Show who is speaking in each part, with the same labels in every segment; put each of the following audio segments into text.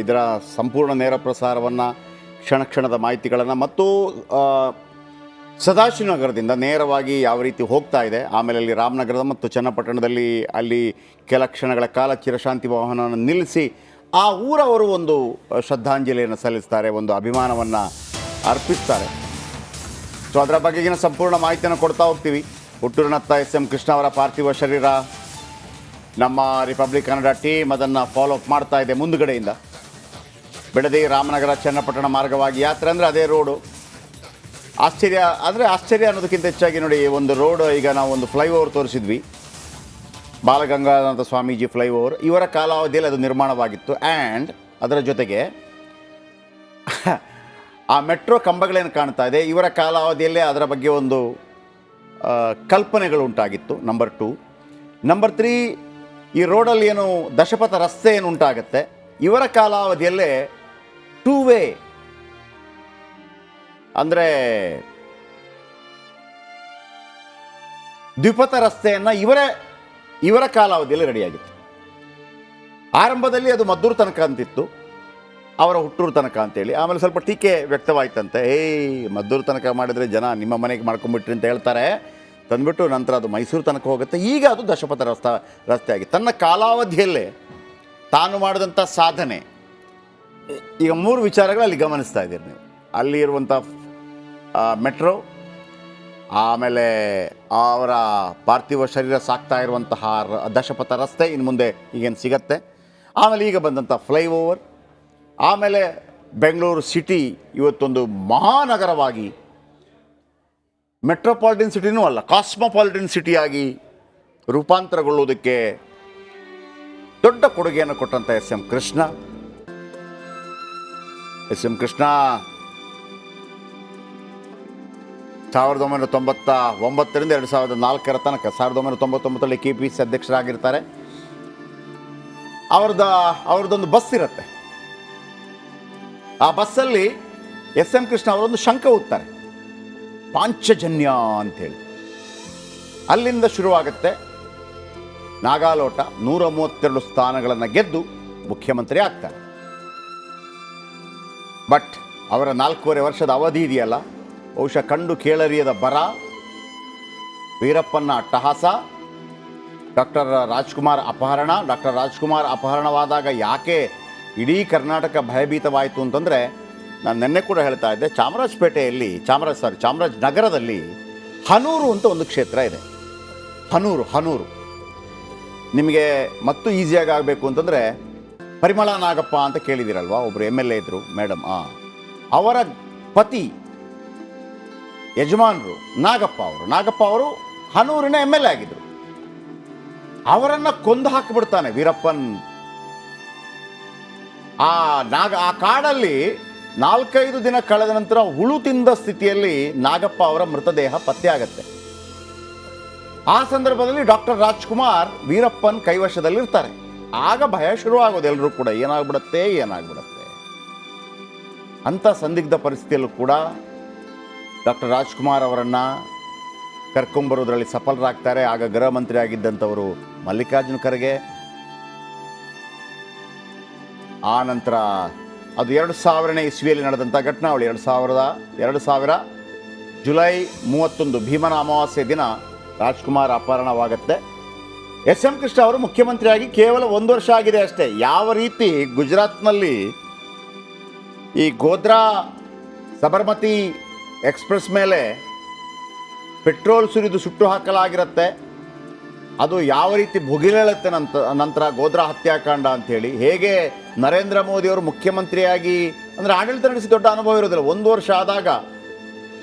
Speaker 1: ಇದರ ಸಂಪೂರ್ಣ ನೇರ ಪ್ರಸಾರವನ್ನು, ಕ್ಷಣ ಕ್ಷಣದ ಮಾಹಿತಿಗಳನ್ನು ಮತ್ತು ಸದಾಶಿವನಗರದಿಂದ ನೇರವಾಗಿ ಯಾವ ರೀತಿ ಹೋಗ್ತಾ ಇದೆ, ಆಮೇಲೆ ಅಲ್ಲಿ ರಾಮನಗರದ ಮತ್ತು ಚನ್ನಪಟ್ಟಣದಲ್ಲಿ ಅಲ್ಲಿ ಕೆಲ ಕ್ಷಣಗಳ ಕಾಲ ಚಿರಶಾಂತಿ ವಾಹನವನ್ನು ನಿಲ್ಲಿಸಿ ಆ ಊರವರು ಒಂದು ಶ್ರದ್ಧಾಂಜಲಿಯನ್ನು ಸಲ್ಲಿಸ್ತಾರೆ, ಒಂದು ಅಭಿಮಾನವನ್ನು ಅರ್ಪಿಸ್ತಾರೆ. ಸೊ ಅದರ ಬಗೆಗಿನ ಸಂಪೂರ್ಣ ಮಾಹಿತಿಯನ್ನು ಕೊಡ್ತಾ ಹೋಗ್ತೀವಿ. ಹುಟ್ಟೂರಿನತ್ತ ಎಸ್.ಎಂ. ಕೃಷ್ಣ ಅವರ ಪಾರ್ಥಿವ ಶರೀರ ನಮ್ಮ ರಿಪಬ್ಲಿಕ್ ಕನ್ನಡ ಟೀಮ್ ಅದನ್ನು ಫಾಲೋ ಅಪ್ ಮಾಡ್ತಾ ಇದೆ ಮುಂದುಗಡೆಯಿಂದ. ಬಿಡದಿ ರಾಮನಗರ ಚನ್ನಪಟ್ಟಣ ಮಾರ್ಗವಾಗಿ ಯಾತ್ರೆ ಅಂದರೆ ಅದೇ ರೋಡು. ಆಶ್ಚರ್ಯ ಅನ್ನೋದಕ್ಕಿಂತ ಹೆಚ್ಚಾಗಿ ನೋಡಿ, ಒಂದು ರೋಡ್, ಈಗ ನಾವು ಒಂದು ಫ್ಲೈಓವರ್ ತೋರಿಸಿದ್ವಿ, ಬಾಲಗಂಗಾಧರ ಸ್ವಾಮೀಜಿ ಫ್ಲೈಓವರ್. ಇವರ ಕಾಲಾವಧಿಯಲ್ಲಿ ಅದು ನಿರ್ಮಾಣವಾಗಿತ್ತು. ಆ್ಯಂಡ್ ಅದರ ಜೊತೆಗೆ ಆ ಮೆಟ್ರೋ ಕಂಬಗಳೇನು ಕಾಣ್ತಾ ಇದೆ, ಇವರ ಕಾಲಾವಧಿಯಲ್ಲೇ ಅದರ ಬಗ್ಗೆ ಒಂದು ಕಲ್ಪನೆಗಳು ಉಂಟಾಗಿತ್ತು. ನಂಬರ್ 2. ನಂಬರ್ 3, ಈ ರೋಡಲ್ಲಿ ಏನು ದಶಪಥ ರಸ್ತೆ ಏನು ಉಂಟಾಗತ್ತೆ, ಇವರ ಕಾಲಾವಧಿಯಲ್ಲೇ 2 ವೇ ಅಂದರೆ ದ್ವಿಪಥ ರಸ್ತೆಯನ್ನು ಇವರ ಕಾಲಾವಧಿಯಲ್ಲಿ ರೆಡಿಯಾಗಿತ್ತು. ಆರಂಭದಲ್ಲಿ ಅದು ಮದ್ದೂರು ತನಕ ಅಂತಿತ್ತು, ಅವರ ಹುಟ್ಟೂರು ತನಕ ಅಂತೇಳಿ. ಆಮೇಲೆ ಸ್ವಲ್ಪ ಟೀಕೆ ವ್ಯಕ್ತವಾಯ್ತಂತೆ, ಮದ್ದೂರು ತನಕ ಮಾಡಿದರೆ ಜನ ನಿಮ್ಮ ಮನೆಗೆ ಮಾಡ್ಕೊಂಡ್ಬಿಟ್ರಿ ಅಂತ ಹೇಳ್ತಾರೆ, ತಂದುಬಿಟ್ಟು ನಂತರ ಅದು ಮೈಸೂರು ತನಕ ಹೋಗುತ್ತೆ. ಈಗ ಅದು ದಶಪಥ ರಸ್ತೆ ಆಗಿ ತನ್ನ ಕಾಲಾವಧಿಯಲ್ಲೇ ತಾನು ಮಾಡಿದಂಥ ಸಾಧನೆ. ಈಗ 3 ವಿಚಾರಗಳು ಅಲ್ಲಿ ಗಮನಿಸ್ತಾ ಇದ್ದೀರಿ ನೀವು. ಅಲ್ಲಿ ಇರುವಂಥ ಮೆಟ್ರೋ, ಆಮೇಲೆ ಅವರ ಪಾರ್ಥಿವ ಶರೀರ ಸಾಕ್ತಾ ಇರುವಂತಹ ದಶಪಥ ರಸ್ತೆ, ಇನ್ನು ಮುಂದೆ ಈಗೇನು ಸಿಗತ್ತೆ, ಆಮೇಲೆ ಈಗ ಬಂದಂಥ ಫ್ಲೈಓವರ್, ಆಮೇಲೆ ಬೆಂಗಳೂರು ಸಿಟಿ ಇವತ್ತೊಂದು ಮಹಾನಗರವಾಗಿ, ಮೆಟ್ರೋಪಾಲಿಟನ್ ಸಿಟಿನೂ ಅಲ್ಲ, ಕಾಸ್ಮೋಪಾಲಿಟನ್ ಸಿಟಿಯಾಗಿ ರೂಪಾಂತರಗೊಳ್ಳುವುದಕ್ಕೆ ದೊಡ್ಡ ಕೊಡುಗೆಯನ್ನು ಕೊಟ್ಟಂಥ ಎಸ್.ಎಂ. ಕೃಷ್ಣ 1999ರಿಂದ 2004 ತನಕ 1999ರಲ್ಲಿ KPC ಅಧ್ಯಕ್ಷರಾಗಿರ್ತಾರೆ. ಅವ್ರದ್ದೊಂದು ಬಸ್ ಇರುತ್ತೆ. ಆ ಬಸ್ಸಲ್ಲಿ ಎಸ್.ಎಂ. ಕೃಷ್ಣ ಅವರೊಂದು ಶಂಖ ಊದ್ತಾರೆ, ಪಾಂಚಜನ್ಯ ಅಂಥೇಳಿ. ಅಲ್ಲಿಂದ ಶುರುವಾಗುತ್ತೆ. ನಾಗಾಲೋಟ 132 ಸ್ಥಾನಗಳನ್ನು ಗೆದ್ದು ಮುಖ್ಯಮಂತ್ರಿ ಆಗ್ತಾರೆ. ಬಟ್ ಅವರ 4.5 ವರ್ಷದ ಅವಧಿ ಇದೆಯಲ್ಲ, ಬಹುಶಃ ಕಂಡು ಕೇಳರಿಯದ ಬರ, ವೀರಪ್ಪನ ಅಟ್ಟಹಾಸ, ಡಾಕ್ಟರ್ ರಾಜ್ಕುಮಾರ್ ಅಪಹರಣವಾದಾಗ ಯಾಕೆ ಇಡೀ ಕರ್ನಾಟಕ ಭಯಭೀತವಾಯಿತು ಅಂತಂದರೆ, ನಾನು ನಿನ್ನೆ ಕೂಡ ಹೇಳ್ತಾ ಇದ್ದೆ, ಚಾಮರಾಜನಗರದಲ್ಲಿ ಹನೂರು ಅಂತ ಒಂದು ಕ್ಷೇತ್ರ ಇದೆ. ಹನೂರು ನಿಮಗೆ ಮತ್ತು ಈಸಿಯಾಗಿ ಆಗಬೇಕು ಅಂತಂದರೆ, ಪರಿಮಳ ನಾಗಪ್ಪ ಅಂತ ಕೇಳಿದಿರಲ್ವಾ, ಒಬ್ಬರು MLA ಇದ್ದರು ಮೇಡಮ್, ಅವರ ಪತಿ ಯಜಮಾನರು ನಾಗಪ್ಪ ಅವರು ಹನೂರಿನ MLA ಆಗಿದ್ದರು. ಅವರನ್ನು ಕೊಂದು ಹಾಕಿಬಿಡ್ತಾನೆ ವೀರಪ್ಪನ್. ಆ ಕಾಡಲ್ಲಿ 4-5 ದಿನ ಕಳೆದ ನಂತರ ಹುಳು ತಿಂದ ಸ್ಥಿತಿಯಲ್ಲಿ ನಾಗಪ್ಪ ಅವರ ಮೃತದೇಹ ಪತ್ತೆ ಆಗತ್ತೆ. ಆ ಸಂದರ್ಭದಲ್ಲಿ ಡಾಕ್ಟರ್ ರಾಜ್ಕುಮಾರ್ ವೀರಪ್ಪನ್ ಕೈವಶದಲ್ಲಿರ್ತಾರೆ. ಆಗ ಭಯ ಶುರುವಾಗೋದು ಎಲ್ಲರೂ ಕೂಡ, ಏನಾಗ್ಬಿಡತ್ತೆ ಅಂಥ ಸಂದಿಗ್ಧ ಪರಿಸ್ಥಿತಿಯಲ್ಲೂ ಕೂಡ ಡಾಕ್ಟರ್ ರಾಜ್ಕುಮಾರ್ ಅವರನ್ನು ಕರ್ಕೊಂಬರೋದ್ರಲ್ಲಿ ಸಫಲರಾಗ್ತಾರೆ. ಆಗ ಗೃಹ ಮಂತ್ರಿ ಆಗಿದ್ದಂಥವರು ಮಲ್ಲಿಕಾರ್ಜುನ ಖರ್ಗೆ. ಆ ನಂತರ ಅದು 2000ನೇ ಇಸ್ವಿಯಲ್ಲಿ ನಡೆದಂಥ ಘಟನಾವಳಿ. 2000 ಜುಲೈ 31 ಭೀಮನ ಅಮಾವಾಸ್ಯೆ ದಿನ ರಾಜ್ಕುಮಾರ್ ಅಪಹರಣವಾಗುತ್ತೆ. ಎಸ್.ಎಂ. ಕೃಷ್ಣ ಅವರು ಮುಖ್ಯಮಂತ್ರಿಯಾಗಿ ಕೇವಲ 1 ವರ್ಷ ಆಗಿದೆ ಅಷ್ಟೇ. ಯಾವ ರೀತಿ ಗುಜರಾತ್ನಲ್ಲಿ ಈ ಗೋಧ್ರಾ ಸಬರ್ಮತಿ ಎಕ್ಸ್ಪ್ರೆಸ್ ಮೇಲೆ ಪೆಟ್ರೋಲ್ ಸುರಿದು ಸುಟ್ಟು ಹಾಕಲಾಗಿರುತ್ತೆ, ಅದು ಯಾವ ರೀತಿ ಭುಗಿಲೇಳುತ್ತೆ ನಂತರ ಗೋಧ್ರಾ ಹತ್ಯಾಕಾಂಡ ಅಂಥೇಳಿ, ಹೇಗೆ ನರೇಂದ್ರ ಮೋದಿಯವರು ಮುಖ್ಯಮಂತ್ರಿಯಾಗಿ ಅಂದರೆ ಆಡಳಿತ ನಡೆಸಿ ದೊಡ್ಡ ಅನುಭವ ಇರೋದಿಲ್ಲ, 1 ವರ್ಷ ಆದಾಗ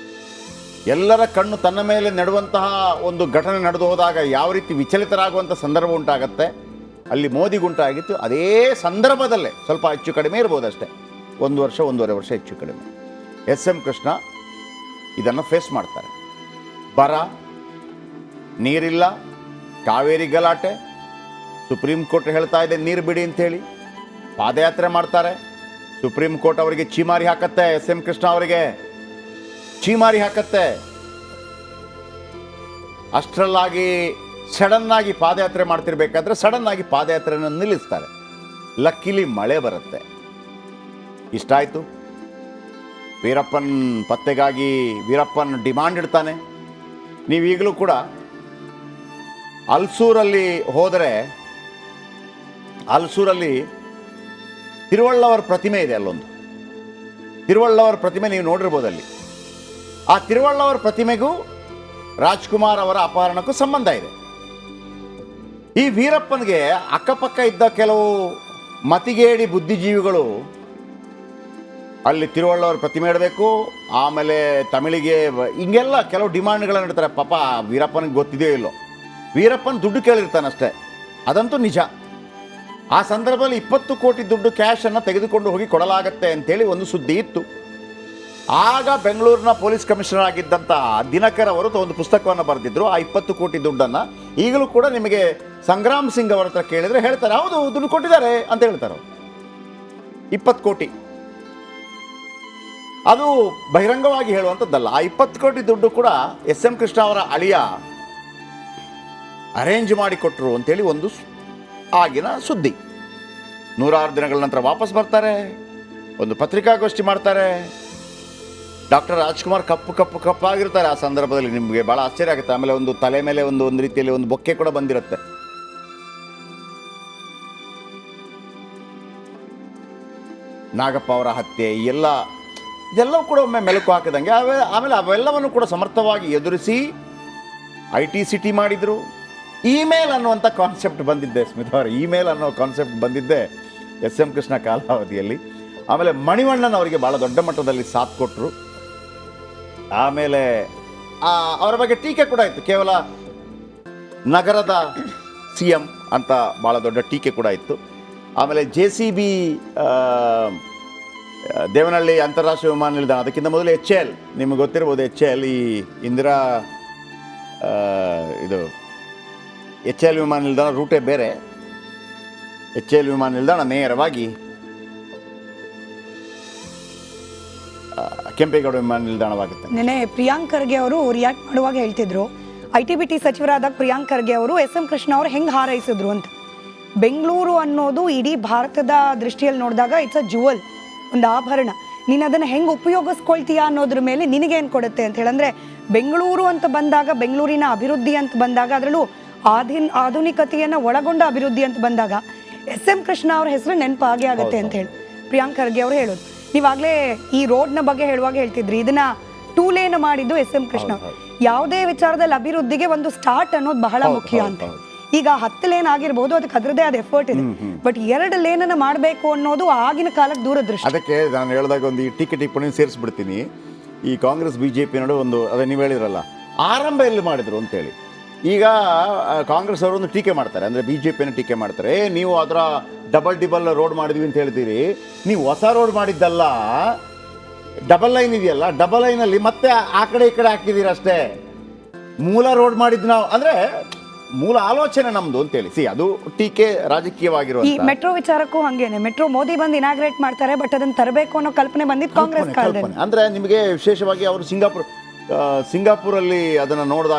Speaker 1: ಎಲ್ಲರ ಕಣ್ಣು ತನ್ನ ಮೇಲೆ ನೆಡುವಂತಹ ಒಂದು ಘಟನೆ ನಡೆದು ಹೋದಾಗ ಯಾವ ರೀತಿ ವಿಚಲಿತರಾಗುವಂಥ ಸಂದರ್ಭ ಉಂಟಾಗತ್ತೆ, ಅಲ್ಲಿ ಮೋದಿಗುಂಟಾಗಿತ್ತು. ಅದೇ ಸಂದರ್ಭದಲ್ಲೇ ಸ್ವಲ್ಪ ಹೆಚ್ಚು ಕಡಿಮೆ ಇರ್ಬೋದು ಅಷ್ಟೇ, 1 ವರ್ಷ 1.5 ವರ್ಷ ಹೆಚ್ಚು ಕಡಿಮೆ ಎಸ್.ಎಂ. ಕೃಷ್ಣ ಇದನ್ನು ಫೇಸ್ ಮಾಡ್ತಾರೆ. ಬರ, ನೀರಿಲ್ಲ, ಕಾವೇರಿ ಗಲಾಟೆ, ಸುಪ್ರೀಂ ಕೋರ್ಟ್ ಹೇಳ್ತಾ ಇದೆ ನೀರು ಬಿಡಿ ಅಂಥೇಳಿ, ಪಾದಯಾತ್ರೆ ಮಾಡ್ತಾರೆ. ಸುಪ್ರೀಂ ಕೋರ್ಟ್ ಅವರಿಗೆ ಛೀಮಾರಿ ಹಾಕತ್ತೆ, ಎಸ್.ಎಂ. ಕೃಷ್ಣ ಅವರಿಗೆ ಛೀಮಾರಿ ಹಾಕತ್ತೆ. ಅಷ್ಟರಲ್ಲಾಗಿ ಪಾದಯಾತ್ರೆ ಮಾಡ್ತಿರ್ಬೇಕಾದ್ರೆ ಸಡನ್ನಾಗಿ ಪಾದಯಾತ್ರೆಯನ್ನು ನಿಲ್ಲಿಸ್ತಾರೆ. ಲಕ್ಕಿಲಿ ಮಳೆ ಬರುತ್ತೆ. ಇಷ್ಟ ಆಯಿತು. ವೀರಪ್ಪನ್ ಪತ್ತೆಗಾಗಿ ವೀರಪ್ಪನ್ ಡಿಮಾಂಡ್ ಇಡ್ತಾನೆ. ನೀವೀಗಲೂ ಕೂಡ ಹಲ್ಸೂರಲ್ಲಿ ಹೋದರೆ, ಹಲ್ಸೂರಲ್ಲಿ ತಿರುವಳ್ಳವರ ಪ್ರತಿಮೆ ಇದೆ. ಅಲ್ಲೊಂದು ತಿರುವಳ್ಳವರ ಪ್ರತಿಮೆ ನೀವು ನೋಡಿರ್ಬೋದು. ಅಲ್ಲಿ ಆ ತಿರುವಳ್ಳವರ ಪ್ರತಿಮೆಗೂ ರಾಜ್ಕುಮಾರ್ ಅವರ ಅಪಹರಣಕ್ಕೂ ಸಂಬಂಧ ಇದೆ. ಈ ವೀರಪ್ಪನಿಗೆ ಅಕ್ಕಪಕ್ಕ ಇದ್ದ ಕೆಲವು ಮತಿಗೇಡಿ ಬುದ್ಧಿಜೀವಿಗಳು ಅಲ್ಲಿ ತಿರುವಳ್ಳವರ ಪ್ರತಿಮೆ ಇಡಬೇಕು, ಆಮೇಲೆ ತಮಿಳಿಗೆ ಹಿಂಗೆಲ್ಲ ಕೆಲವು ಡಿಮಾಂಡ್ಗಳನ್ನು ಇಡ್ತಾರೆ. ಪಾಪ ವೀರಪ್ಪನಿಗೆ ಗೊತ್ತಿದೆಯೋ ಇಲ್ಲೋ, ವೀರಪ್ಪನ ದುಡ್ಡು ಕೇಳಿರ್ತಾನಷ್ಟೇ, ಅದಂತೂ ನಿಜ. ಆ ಸಂದರ್ಭದಲ್ಲಿ 20 ಕೋಟಿ ದುಡ್ಡು ಕ್ಯಾಶನ್ನು ತೆಗೆದುಕೊಂಡು ಹೋಗಿ ಕೊಡಲಾಗತ್ತೆ ಅಂತೇಳಿ ಒಂದು ಸುದ್ದಿ ಇತ್ತು. ಆಗ ಬೆಂಗಳೂರಿನ ಪೊಲೀಸ್ ಕಮಿಷನರ್ ಆಗಿದ್ದಂಥ ದಿನಕರ್ ಅವರು ಒಂದು ಪುಸ್ತಕವನ್ನು ಬರೆದಿದ್ದರು. ಆ 20 ಕೋಟಿ ದುಡ್ಡನ್ನು ಈಗಲೂ ಕೂಡ ನಿಮಗೆ ಸಂಗ್ರಾಮ್ ಸಿಂಗ್ ಅವರ ಹತ್ರ ಕೇಳಿದರೆ ಹೇಳ್ತಾರೆ, ಹೌದು ದುಡ್ಡು ಕೊಟ್ಟಿದ್ದಾರೆ ಅಂತ ಹೇಳ್ತಾರೆ. 20 ಕೋಟಿ ಅದು ಬಹಿರಂಗವಾಗಿ ಹೇಳುವಂಥದ್ದಲ್ಲ. ಆ 20 ಕೋಟಿ ದುಡ್ಡು ಕೂಡ ಎಸ್ ಎಂ ಕೃಷ್ಣ ಅವರ ಅಳಿಯ ಅರೇಂಜ್ ಮಾಡಿಕೊಟ್ರು ಅಂತೇಳಿ ಒಂದು ಆಗಿನ ಸುದ್ದಿ. 106 ದಿನಗಳ ನಂತರ ವಾಪಸ್ ಬರ್ತಾರೆ, ಒಂದು ಪತ್ರಿಕಾಗೋಷ್ಠಿ ಮಾಡ್ತಾರೆ. ಡಾಕ್ಟರ್ ರಾಜ್ಕುಮಾರ್ ಕಪ್ಪಾಗಿರ್ತಾರೆ. ಆ ಸಂದರ್ಭದಲ್ಲಿ ನಿಮಗೆ ಭಾಳ ಆಶ್ಚರ್ಯ ಆಗುತ್ತೆ. ಆಮೇಲೆ ಒಂದು ತಲೆ ಮೇಲೆ ಒಂದು ರೀತಿಯಲ್ಲಿ ಒಂದು ಬೊಕ್ಕೆ ಕೂಡ ಬಂದಿರುತ್ತೆ. ನಾಗಪ್ಪ ಅವರ ಹತ್ಯೆ ಇದೆಲ್ಲವೂ ಕೂಡ ಒಮ್ಮೆ ಮೆಲುಕು ಹಾಕಿದಂಗೆ. ಆಮೇಲೆ ಅವೆಲ್ಲವನ್ನು ಕೂಡ ಸಮರ್ಥವಾಗಿ ಎದುರಿಸಿ ITCT ಮಾಡಿದರು. ಇಮೇಲ್ ಅನ್ನುವಂಥ ಕಾನ್ಸೆಪ್ಟ್ ಬಂದಿದ್ದೆ ಸ್ಮಿತಾ ಅವರು, ಇಮೇಲ್ ಅನ್ನೋ ಕಾನ್ಸೆಪ್ಟ್ ಬಂದಿದ್ದೆ ಎಸ್ ಎಂ ಕೃಷ್ಣ ಕಾಲಾವಧಿಯಲ್ಲಿ. ಆಮೇಲೆ ಮಣಿವಣ್ಣನ್ ಅವರಿಗೆ ಭಾಳ ದೊಡ್ಡ ಮಟ್ಟದಲ್ಲಿ ಸಾಥ್ ಕೊಟ್ಟರು. ಆಮೇಲೆ ಅವರ ಬಗ್ಗೆ ಟೀಕೆ ಕೂಡ ಇತ್ತು. ಕೇವಲ ನಗರದ CM ಅಂತ ಭಾಳ ದೊಡ್ಡ ಟೀಕೆ ಕೂಡ ಇತ್ತು. ಆಮೇಲೆ JCB ದೇವನಹಳ್ಳಿ ಅಂತಾರಾಷ್ಟ್ರೀಯ ವಿಮಾನ ನಿಲ್ದಾಣ, ಅದಕ್ಕಿಂತ ಮೊದಲು HAL, ನಿಮಗೆ ಗೊತ್ತಿರ್ಬೋದು. HAL ಈ ಇಂದಿರಾ ಇದು HAL ವಿಮಾನ ನಿಲ್ದಾಣ ರೂಟೇ ಬೇರೆ. HAL ವಿಮಾನ ನಿಲ್ದಾಣ ನೇರವಾಗಿ ಕೆಂಪೇಗೌಡ ವಿಮಾನ ನಿಲ್ದಾಣವಾಗುತ್ತೆ.
Speaker 2: ನೆನೆ ಪ್ರಿಯಾಂಕ್ ಖರ್ಗೆ ಅವರು ರಿಯಾಕ್ಟ್ ಮಾಡುವಾಗ ಹೇಳ್ತಿದ್ರು, ITBT ಸಚಿವರಾದಾಗ ಪ್ರಿಯಾಂಕ್ ಖರ್ಗೆ ಅವರು SM ಕೃಷ್ಣ ಅವರು ಹೆಂಗೆ ಹಾರೈಸಿದ್ರು ಅಂತ. ಬೆಂಗಳೂರು ಅನ್ನೋದು ಇಡೀ ಭಾರತದ ದೃಷ್ಟಿಯಲ್ಲಿ ನೋಡಿದಾಗ ಇಟ್ಸ್ ಅ ಜುವೆಲ್, ಒಂದು ಆಭರಣ. ನೀನು ಅದನ್ನು ಹೆಂಗೆ ಉಪಯೋಗಿಸ್ಕೊಳ್ತೀಯಾ ಅನ್ನೋದ್ರ ಮೇಲೆ ನಿನಗೇನು ಕೊಡುತ್ತೆ ಅಂತ ಹೇಳಂದ್ರೆ, ಬೆಂಗಳೂರು ಅಂತ ಬಂದಾಗ, ಬೆಂಗಳೂರಿನ ಅಭಿವೃದ್ಧಿ ಅಂತ ಬಂದಾಗ, ಅದರಲ್ಲೂ ಆಧುನಿಕತೆಯನ್ನು ಒಳಗೊಂಡ ಅಭಿವೃದ್ಧಿ ಅಂತ ಬಂದಾಗ SM ಕೃಷ್ಣ ಅವ್ರ ಹೆಸರು ನೆನಪಾಗೇ ಆಗುತ್ತೆ ಅಂತ ಹೇಳಿ ಪ್ರಿಯಾಂಕ್ ಖರ್ಗೆ ಅವರು ಹೇಳೋದು. ನೀವಾಗಲೇ ಈ ರೋಡ್ನ ಬಗ್ಗೆ ಹೇಳುವಾಗ ಹೇಳ್ತಿದ್ರಿ, ಇದನ್ನ 2 ಲೇನ್ ಮಾಡಿದ್ದು SM ಕೃಷ್ಣ. ಯಾವುದೇ ವಿಚಾರದಲ್ಲಿ ಅಭಿವೃದ್ಧಿಗೆ ಒಂದು ಸ್ಟಾರ್ಟ್ ಅನ್ನೋದು ಬಹಳ ಮುಖ್ಯ ಅಂತ. ಈಗ 10 ಲೇನ್ ಆಗಿರ್ಬೋದು, ಅದಕ್ಕೆ ಅದರದೇ ಆದ ಎಫರ್ಟ್ ಇದೆ. ಬಟ್ 2 ಲೇನನ್ನು ಮಾಡಬೇಕು ಅನ್ನೋದು ಆಗಿನ ಕಾಲಕ್ಕೆ ದೂರದೃಷ್ಟಿ.
Speaker 1: ಅದಕ್ಕೆ ನಾನು ಹೇಳಿದಾಗ ಒಂದು ಈ ಟೀಕೆ ಟಿಪ್ಪಣಿ ಸೇರಿಸ್ಬಿಡ್ತೀನಿ. ಈ ಕಾಂಗ್ರೆಸ್ BJP ನಡು ಒಂದು ಅದೇ ನೀವು ಹೇಳಿದ್ರಲ್ಲ, ಆರಂಭ ಎಲ್ಲಿ ಮಾಡಿದ್ರು ಅಂತೇಳಿ. ಈಗ ಕಾಂಗ್ರೆಸ್ ಅವರು ಒಂದು ಟೀಕೆ ಮಾಡ್ತಾರೆ, ಅಂದರೆ BJPನ ಟೀಕೆ ಮಾಡ್ತಾರೆ. ನೀವು ಅದರ ಡಬಲ್ ರೋಡ್ ಮಾಡಿದ್ವಿ ಅಂತ ಹೇಳ್ತೀರಿ, ನೀವು ಹೊಸ ರೋಡ್ ಮಾಡಿದ್ದಲ್ಲ, ಡಬಲ್ ಲೈನ್ ಇದೆಯಲ್ಲ, ಡಬಲ್ ಲೈನಲ್ಲಿ ಮತ್ತೆ ಆ ಕಡೆ ಈ ಕಡೆ ಹಾಕಿದ್ದೀರಿ ಅಷ್ಟೇ. ಮೂಲ ರೋಡ್ ಮಾಡಿದ್ದು ನಾವು, ಅಂದರೆ ಮೂಲ ಆಲೋಚನೆ ನಮ್ದು ಅಂತೇಳಿ. ಅದು ಟೀಕೆ ರಾಜಕೀಯವಾಗಿರುವ.
Speaker 2: ಈ ಮೆಟ್ರೋ ವಿಚಾರಕ್ಕೂ ಹಂಗೇನೆ. ಮೆಟ್ರೋ ಮೋದಿ ಬಂದು ಇನಾಗ್ರೇಟ್ ಮಾಡ್ತಾರೆ, ಬಟ್ ಅದನ್ನ ತರಬೇಕು ಅನ್ನೋ ಕಲ್ಪನೆ ಬಂದಿದ್ದು ಕಾಂಗ್ರೆಸ್ ಕಾಲದಲ್ಲಿ.
Speaker 1: ಅಂದರೆ ನಿಮಗೆ ವಿಶೇಷವಾಗಿ ಅವರು ಸಿಂಗಾಪುರಲ್ಲಿ ಅದನ್ನು ನೋಡಿದಾಗ